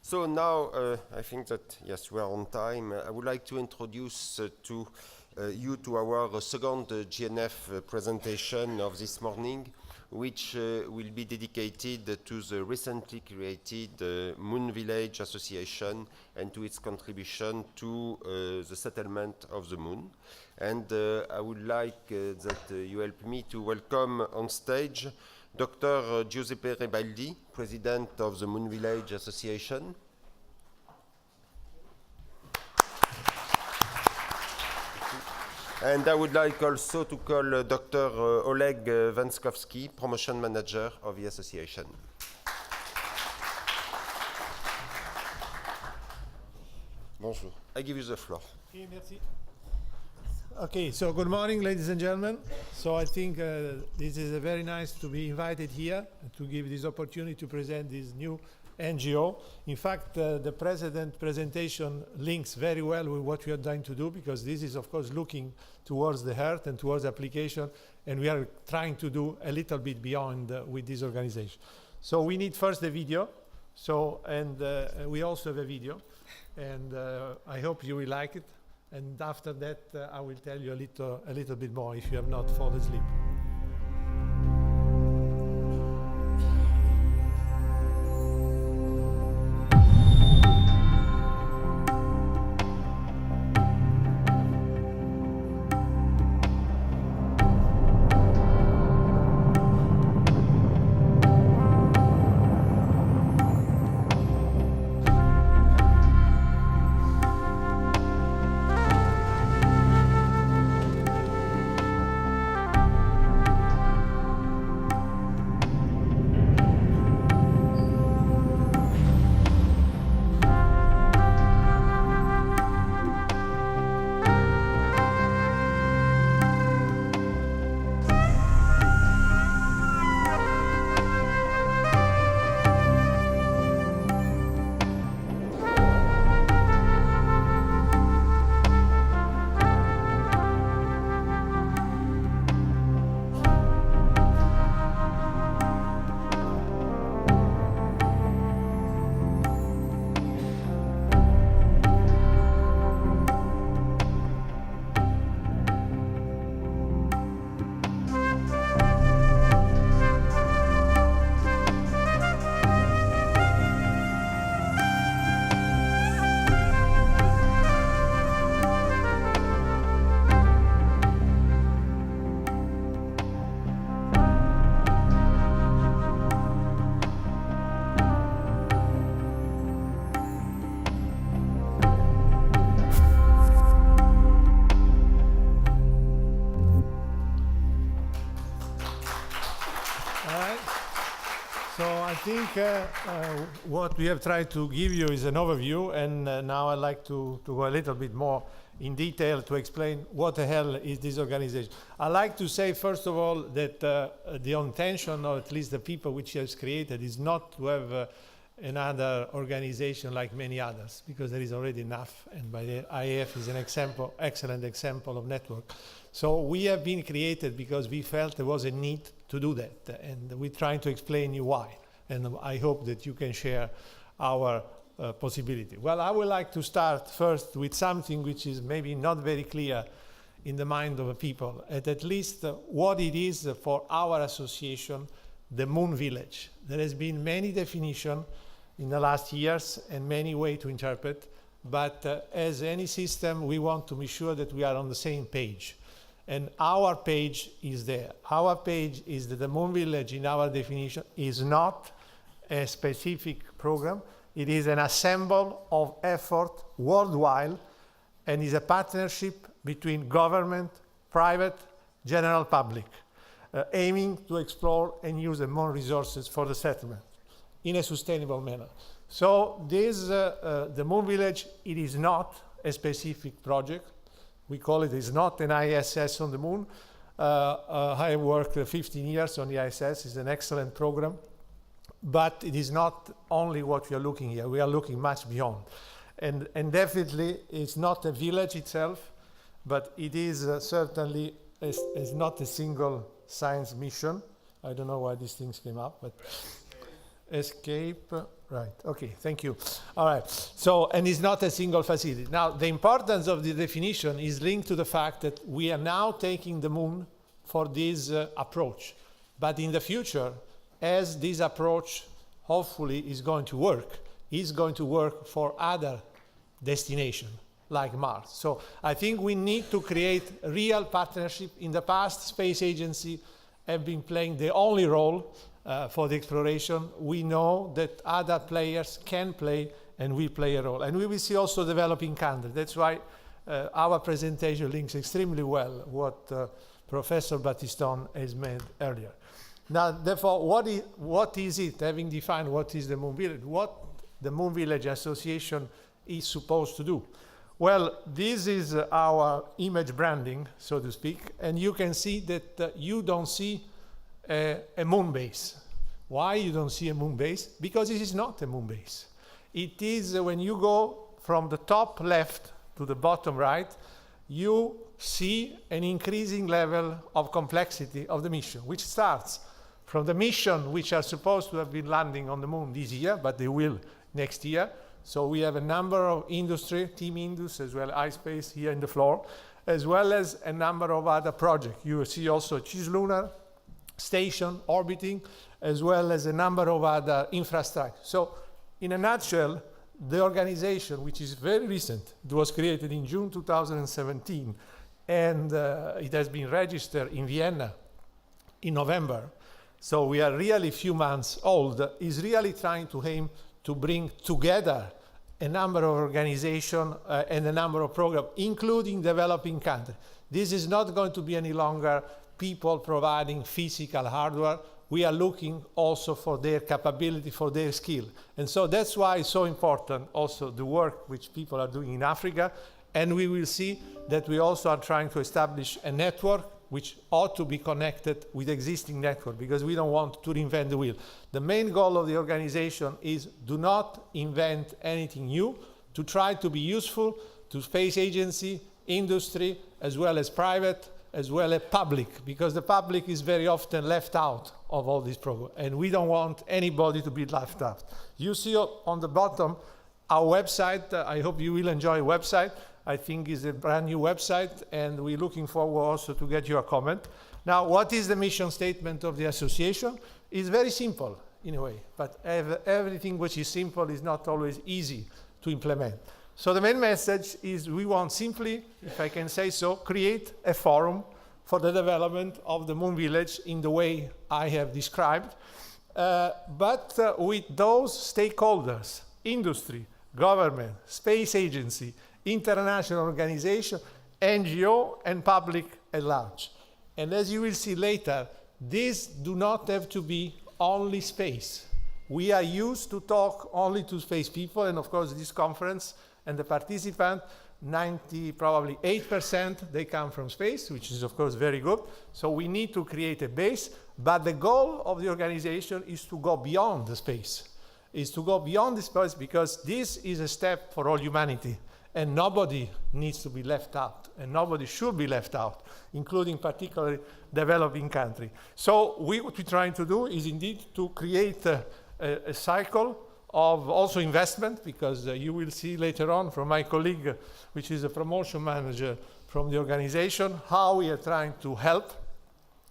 So now I think that, yes, we are on time. I would like to introduce you to our second GNF presentation of this morning, which will be dedicated to the recently created Moon Village Association and to its contribution to the settlement of the moon. And I would like that you help me to welcome on stage Dr. Giuseppe Reibaldi, President of the Moon Village Association. And I would like also to call Dr. Oleg Ventskovsky, Promotion Manager of the Association. Bonjour. I give you the floor. Okay, merci. Okay, so good morning, ladies and gentlemen. So I think this is very nice to be invited here to give this opportunity to present this new NGO. In fact, the presentation links very well with what we are trying to do, because this is, of course, looking towards the heart and towards application, and we are trying to do a little bit beyond with this organization. So we need first the video. So, and we also have a video, and I hope you will like it. And after that, I will tell you a little bit more if you have not fallen asleep. I think what we have tried to give you is an overview, and now I'd like to go a little bit more in detail to explain what the hell is this organization. I'd like to say, first of all, that the intention, or at least the people which has created, is not to have another organization like many others, because there is already enough, and by the IAF is an example, excellent example of network. So we have been created because we felt there was a need to do that, and we're trying to explain you why. And I hope that you can share our possibility. Well, I would like to start first with something which is maybe not very clear in the mind of the people, at least what it is for our association, the Moon Village. There has been many definitions in the last years and many ways to interpret, but as any system, we want to be sure that we are on the same page. And our page is there. Our page is that the Moon Village, in our definition, is not a specific program. It is an assemble of effort worldwide, and is a partnership between government, private, general public, aiming to explore and use the moon resources for the settlement in a sustainable manner. So this, the Moon Village, it is not a specific project. We call it, is not an ISS on the moon. I worked 15 years on the ISS. It's an excellent program. But it is not only what we are looking here. We are looking much beyond. And definitely, it's not a village itself, but it is certainly is not a single science mission. I don't know why these things came up, but escape. Right, okay, thank you. All right, so, and it's not a single facility. Now, the importance of the definition is linked to the fact that we are now taking the moon for this approach. But in the future, as this approach hopefully is going to work for other destinations like Mars. So I think we need to create a real partnership. In the past, space agency have been playing the only role for the exploration. We know that other players can play and will play a role. And we will see also developing countries. That's why our presentation links extremely well what Professor Battiston has made earlier. Now, therefore, what is it, having defined what is the Moon Village, what the Moon Village Association is supposed to do? Well, this is our image branding, so to speak, and you can see that you don't see a moon base. Why you don't see a moon base? Because it is not a moon base. It is when you go from the top left to the bottom right, you see an increasing level of complexity of the mission, which starts from the mission which are supposed to have been landing on the moon this year, but they will next year. So we have a number of industry, Team Indus, as well as iSpace here in the floor, as well as a number of other projects. You will see also Cislunar station orbiting, as well as a number of other infrastructure. So in a nutshell, the organization, which is very recent, it was created in June 2017, and it has been registered in Vienna in November. So we are really few months old, is really trying to aim to bring together a number of organizations and a number of programs, including developing countries. This is not going to be any longer people providing physical hardware. We are looking also for their capability, for their skill. And so that's why it's so important also the work which people are doing in Africa. And we will see that we also are trying to establish a network which ought to be connected with existing network, because we don't want to reinvent the wheel. The main goal of the organization is do not invent anything new, to try to be useful to space agency, industry, as well as private, as well as public, because the public is very often left out of all these programs, and we don't want anybody to be left out. You see on the bottom our website. I hope you will enjoy the website. I think it's a brand new website, and we're looking forward also to get your comment. Now, what is the mission statement of the association? It's very simple in a way, but everything which is simple is not always easy to implement. So the main message is we want simply, if I can say so, create a forum for the development of the Moon Village in the way I have described, but with those stakeholders, industry, government, space agency, international organization, NGO, and public at large. And as you will see later, these do not have to be only space. We are used to talk only to space people, and of course this conference and the participant, 8%, they come from space, which is of course very good. So we need to create a base, but the goal of the organization is to go beyond the space, because this is a step for all humanity. And nobody needs to be left out, and nobody should be left out, including particularly developing countries. So what we're trying to do is indeed to create a cycle of also investment, because you will see later on from my colleague, which is a promotion manager from the organization, how we are trying to help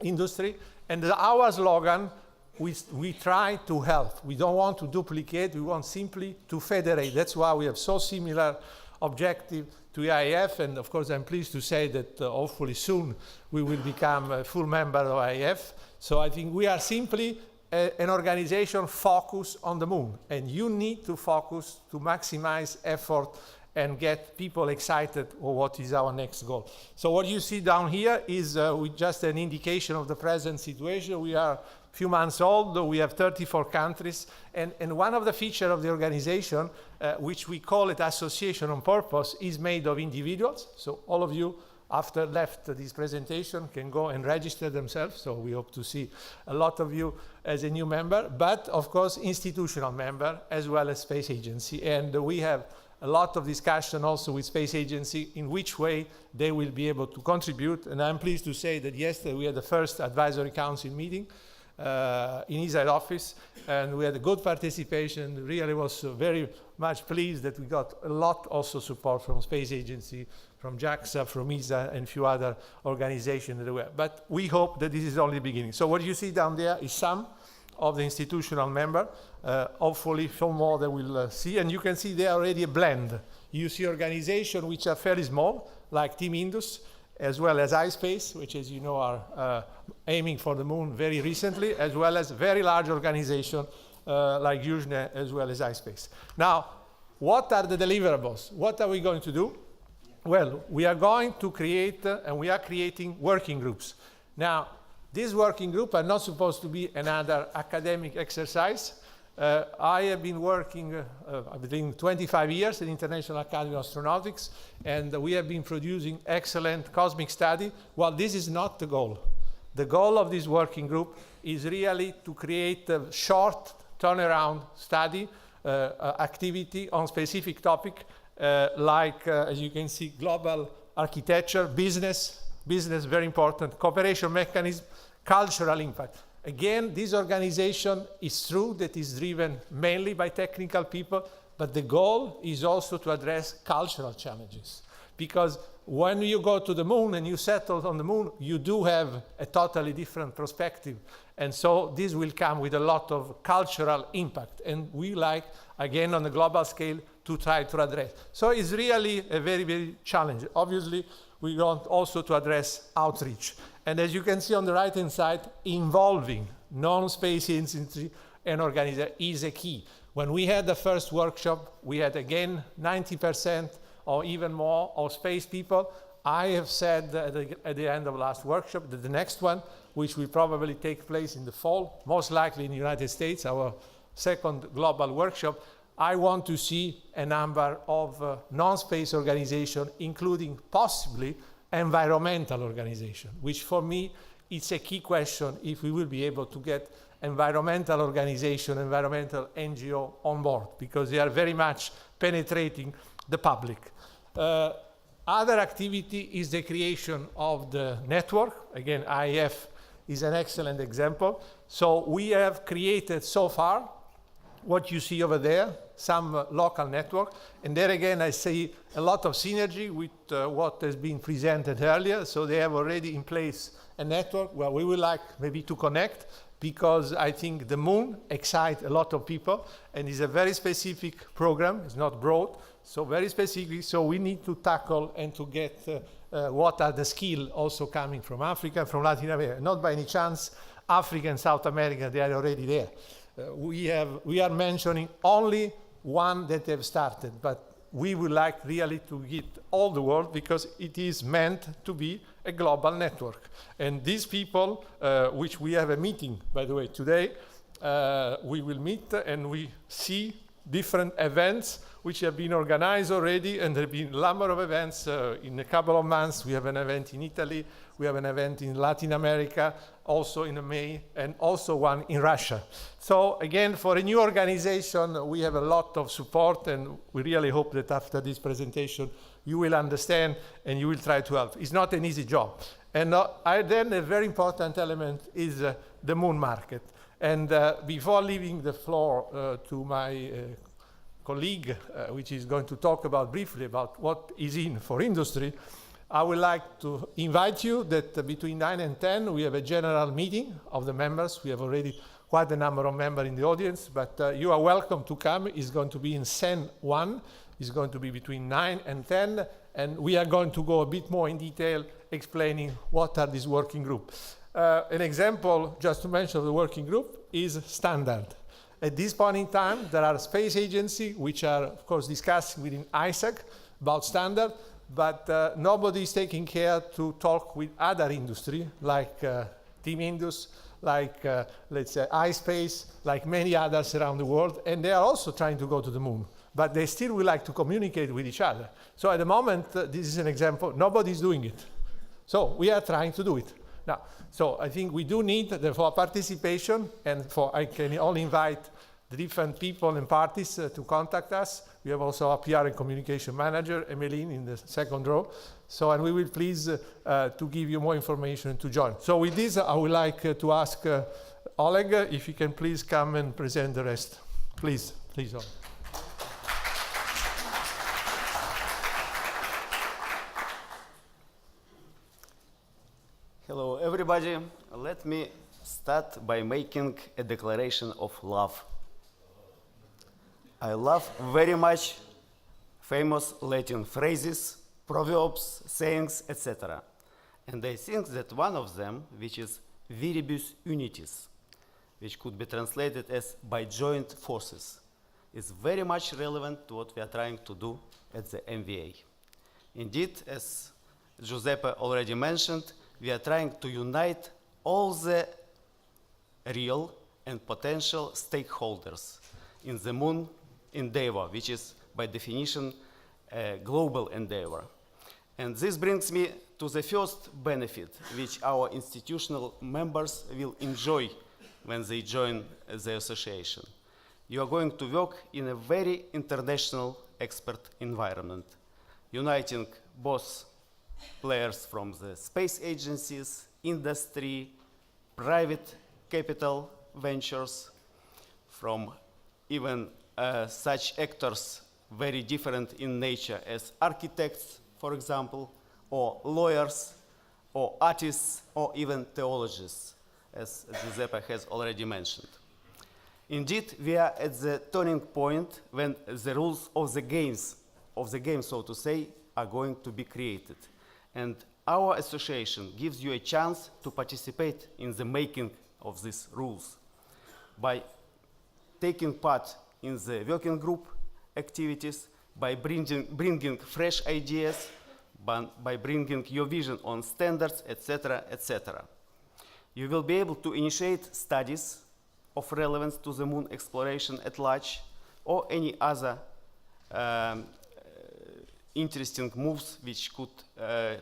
industry. And our slogan, we try to help. We don't want to duplicate, we want simply to federate. That's why we have so similar objective to IAF, and of course I'm pleased to say that hopefully soon we will become a full member of IAF. So I think we are simply an organization focused on the moon, and you need to focus to maximize effort and get people excited for what is our next goal. So what you see down here is with just an indication of the present situation. We are a few months old, we have 34 countries, and one of the features of the organization, which we call it association on purpose, is made of individuals. So all of you, after left this presentation, can go and register themselves. So we hope to see a lot of you as a new member, but of course institutional member as well as space agency. And we have a lot of discussion also with space agency in which way they will be able to contribute. And I'm pleased to say that yesterday we had the first advisory council meeting in his head office, and we had a good participation. Really was very much pleased that we got a lot also support from Space Agency, from JAXA, from ESA, and a few other organizations that were. But we hope that this is only the beginning. So what you see down there is some of the institutional members. Hopefully some more that we'll see, and you can see there already a blend. You see organizations which are fairly small, like Team Indus, as well as iSpace, which, as you know, are aiming for the moon very recently, as well as very large organizations like GNF, as well as iSpace. Now, what are the deliverables? What are we going to do? Well, we are going to create, and we are creating working groups. Now, these working groups are not supposed to be another academic exercise. I have been working within 25 years in International Academy of Astronautics, and we have been producing excellent cosmic study. Well, this is not the goal. The goal of this working group is really to create a short turnaround study activity on specific topic, like, as you can see, global architecture, business, very important, cooperation mechanism, cultural impact. Again, this organization is true that is driven mainly by technical people, but the goal is also to address cultural challenges. Because when you go to the moon and you settle on the moon, you do have a totally different perspective. And so this will come with a lot of cultural impact. And we like, again, on the global scale, to try to address. So it's really a very, very challenging. Obviously, we want also to address outreach. And as you can see on the right-hand side, involving non-space industry and organization is a key. When we had the first workshop, we had again 90% or even more of space people. I have said at the end of last workshop that the next one, which will probably take place in the fall, most likely in the United States, our second global workshop, I want to see a number of non-space organizations, including possibly environmental organization, which for me it's a key question if we will be able to get environmental organization, environmental NGO on board, because they are very much penetrating the public. Other activity is the creation of the network. Again, IF is an excellent example. So we have created so far what you see over there, some local network. And there again, I see a lot of synergy with what has been presented earlier. So they have already in place a network where we would like maybe to connect, because I think the moon excites a lot of people and is a very specific program. It's not broad, so very specific. So we need to tackle and to get what are the skills also coming from Africa, from Latin America. Not by any chance, Africa and South America, they are already there. We are mentioning only one that have started, but we would like really to get all the world, because it is meant to be a global network. And these people, which we have a meeting, by the way, today, we will meet and we see different events which have been organized already, and there have been a number of events in a couple of months. We have an event in Italy, we have an event in Latin America, also in May, and also one in Russia. So again, for a new organization, we have a lot of support, and we really hope that after this presentation, you will understand and you will try to help. It's not an easy job. And then a very important element is the moon market. And before leaving the floor to my colleague, which is going to talk about briefly about what is in for industry, I would like to invite you that between 9 and 10, we have a general meeting of the members. We have already quite a number of members in the audience, but you are welcome to come. It's going to be in Sen 1. It's going to be between 9 and 10, and we are going to go a bit more in detail explaining what are these working groups. An example, just to mention the working group, is standard. At this point in time, there are space agencies which are, of course, discussing within ISAC about standard, but nobody is taking care to talk with other industry, like Team Indus, like, let's say, iSpace, like many others around the world, and they are also trying to go to the moon, but they still would like to communicate with each other. So at the moment, this is an example, nobody's doing it. So we are trying to do it. Now, so I think we do need, therefore, participation, and I can only invite the different people and parties to contact us. We have also our PR and communication manager, Emeline, in the second row. So, and we will please to give you more information to join. So with this, I would like to ask Oleg, if you can please come and present the rest. Please, Oleg. Hello, everybody. Let me start by making a declaration of love. I love very much famous Latin phrases, proverbs, sayings, etc. And I think that one of them, which is viribus unitis, which could be translated as by joint forces, is very much relevant to what we are trying to do at the MVA. Indeed, as Giuseppe already mentioned, we are trying to unite all the real and potential stakeholders in the Moon endeavor, which is by definition a global endeavor. And this brings me to the first benefit which our institutional members will enjoy when they join the association. You are going to work in a very international expert environment, uniting both players from the space agencies, industry, private capital ventures, from even such actors very different in nature as architects, for example, or lawyers, or artists, or even theologians, as Giuseppe has already mentioned. Indeed, we are at the turning point when the rules of the game, so to say, are going to be created. And our association gives you a chance to participate in the making of these rules by taking part in the working group activities, by bringing fresh ideas, by bringing your vision on standards, etc., etc. You will be able to initiate studies of relevance to the Moon exploration at large, or any other interesting moves which could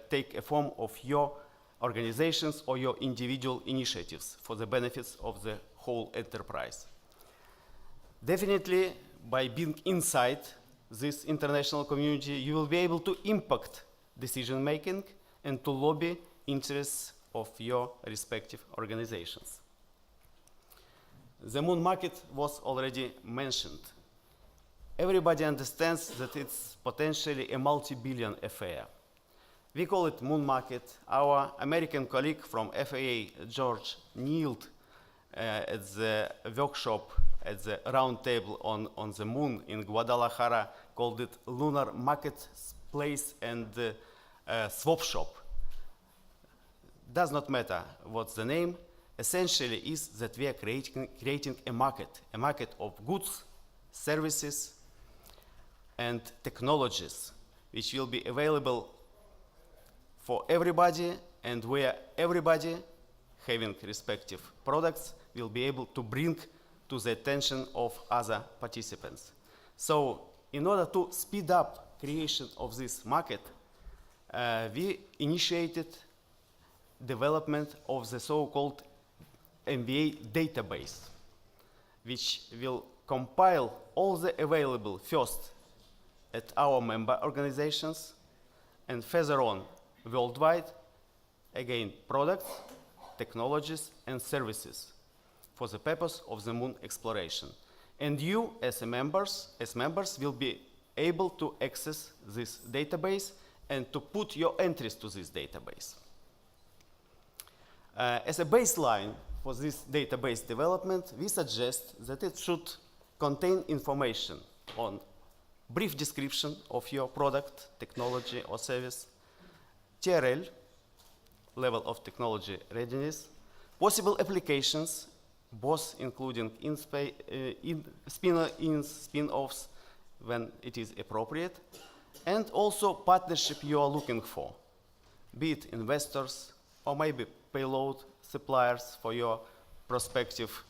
take a form of your organizations or your individual initiatives for the benefits of the whole enterprise. Definitely, by being inside this international community, you will be able to impact decision making and to lobby interests of your respective organizations. The Moon market was already mentioned. Everybody understands that it's potentially a multi-billion affair. We call it Moon market. Our American colleague from FAA, George Neild, at the workshop at the round table on the Moon in Guadalajara, called it lunar marketplace and swap shop. Does not matter what's the name. Essentially is that we are creating a market of goods, services, and technologies, which will be available for everybody, and where everybody having respective products will be able to bring to the attention of other participants. So in order to speed up creation of this market, we initiated development of the so-called MBA database, which will compile all the available first at our member organizations and further on worldwide, again, products, technologies, and services for the purpose of the Moon exploration. And you, as members, will be able to access this database and to put your entries to this database. As a baseline for this database development, we suggest that it should contain information on brief description of your product, technology, or service, TRL, level of technology readiness, possible applications, both including spin-offs when it is appropriate, and also partnership you are looking for, be it investors or maybe payload suppliers for your prospective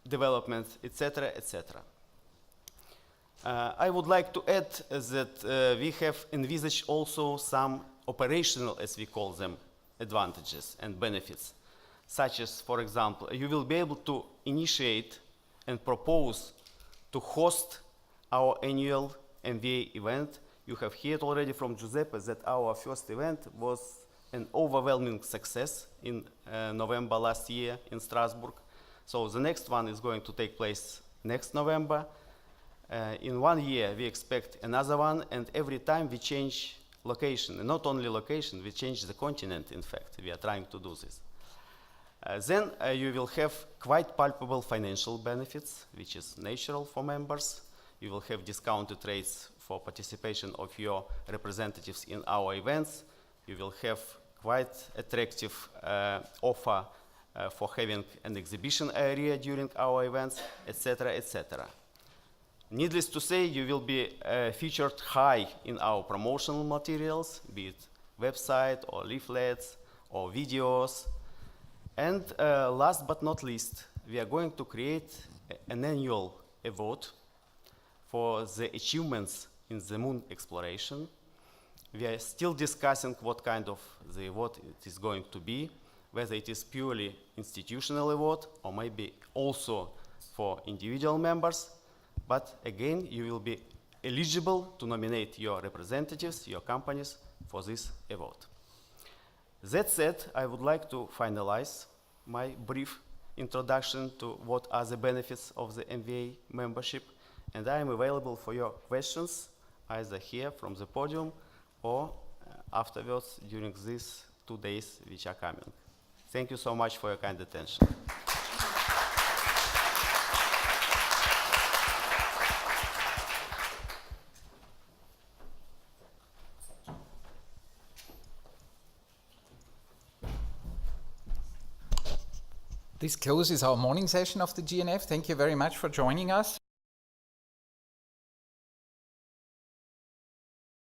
developments, etc., etc. I would like to add that we have envisaged also some operational, as we call them, advantages and benefits, such as, for example, you will be able to initiate and propose to host our annual MBA event. You have heard already from Giuseppe that our first event was an overwhelming success in November last year in Strasbourg. So the next one is going to take place next November. In 1 year, we expect another one, and every time we change location, and not only location, we change the continent, in fact. We are trying to do this. Then you will have quite palpable financial benefits, which is natural for members. You will have discounted rates for participation of your representatives in our events. You will have quite attractive offer for having an exhibition area during our events, etc., etc. Needless to say, you will be featured high in our promotional materials, be it website or leaflets or videos. And last but not least, we are going to create an annual award for the achievements in the moon exploration. We are still discussing what kind of the award it is going to be, whether it is purely institutional award or maybe also for individual members. But again, you will be eligible to nominate your representatives, your companies, for this award. That said, I would like to finalize my brief introduction to what are the benefits of the MVA membership, and I am available for your questions, either here from the podium or afterwards during these 2 days which are coming. Thank you so much for your kind attention. This closes our morning session of the GNF. Thank you very much for joining us.